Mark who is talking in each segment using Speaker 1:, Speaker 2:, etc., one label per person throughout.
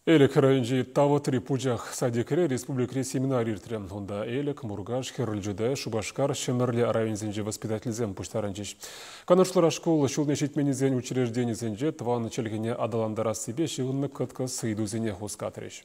Speaker 1: Элек районжи Таватри Пуджах садикре республикре семинар иртрем. Онда элек Мургаш, Херыльджуде, Шубашкар, Шемерле районзенже воспитательзем пуштаранчиш. Канашлара школа шулнешитменизен учрежденизенже тван челгене адаландара себе шигынны кытка сыйдузене хускатреш.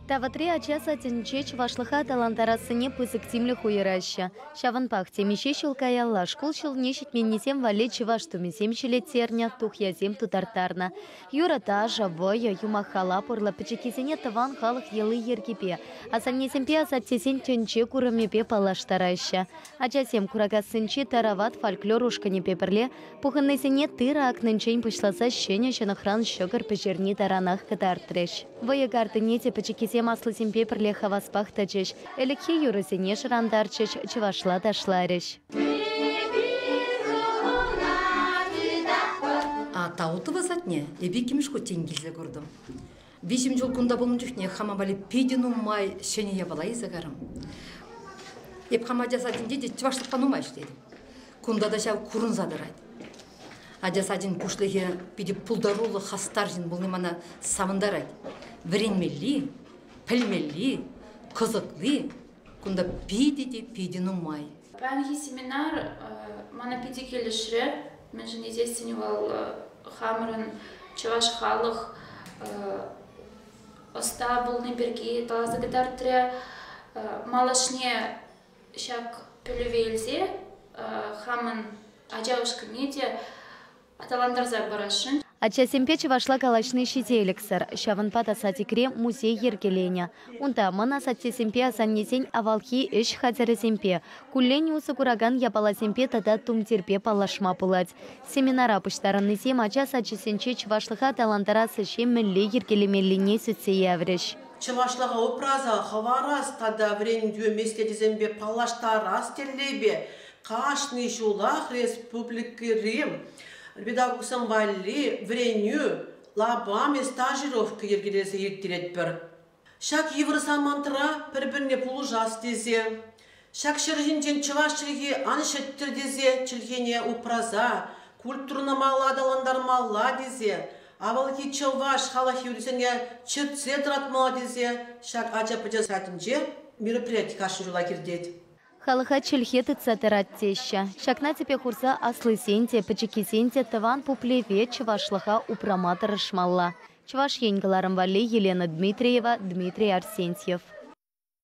Speaker 2: Таватри ачаса тенчеч вашлыха талантарасыне пызыктимле хуераща. Шаванпах темище шулкаялла школ шулнешит меннесем вале чеваш тумесем терня тухязем тутартарна. Юрата, жавоя, юмахала пурла печекизене таван халых елы ергипе. Асаннесемпе асатсесен тенче курамепе палаштараща. Ачасем курагасынче тарават фольклорушкане пеперле, пухыннесене тыра акнынчень пышласа щеня шанахран щогар печерни таранах катартреш. Воягартынете печекизем маслысем пеперле хаваспах тачеш, элекхе юрысене шырандарчеш, чывашла ташлареш.
Speaker 3: Тауты вазатне, эбе кимишко тенгилзе көрдім. 5 жыл күнда болын жүхне хамабали пейден умай шене ябалай загарым. Еп хама жасадын деде чывашлықпан умайш деді. Күнда да шау курын задырайды. Ажасадын пушлығы пейде пулдарулы хастаржын бұл немана самындарайды. Вренмелли, пілмелли, қызықлы, күнда пейден умай.
Speaker 4: Пәнгі семинар мана пейде келішірі, мен жын езестенівал хамырын чываш халық оста болны берге талазы гыдартыры малашне шак пөлівелзе хамын ажауышқы неде аталандарзар барашын.
Speaker 2: Ачасемпе чывашла калашны шителексер, шаванпат асатикре музей ергеленя. Унта мана сатсесемпе асаннесен авалхи эш хазересемпе. Куллени усы кураган япаласемпе тада тумтерпе палашма пулать. Семинара пуштараннесем ачас ачасенче чывашлыха талантара сыше мілле ергелемеліне сүтсе явреш.
Speaker 5: Чывашлыға опраза хаварас тада врен дюеместедізембе палаштарас телебе. Кашны жулах республики Рим. Бедагогсам валли, вреню, лабами стажировка ергелесе ертелет бір. Шак евросамантыра бір-біріне пулу жас дезе. Шак шыржинжен чывашчылығы анышеттір дезе, чілгене упраза, культурна мала адаландар мала дезе. Авалки чываш халахи үрісенге чыртсе дратмала дезе, шак ача-пача сатынже мероприятие кашырула кердет.
Speaker 2: Халыха чельхеты цатыраттеща. Шакна тебе хурса аслысенте, пачекисенте таван пуплеве чывашлыха упраматыр шмалла. Чываш енгаларым вале Елена Дмитриева, Дмитрий Арсентьев.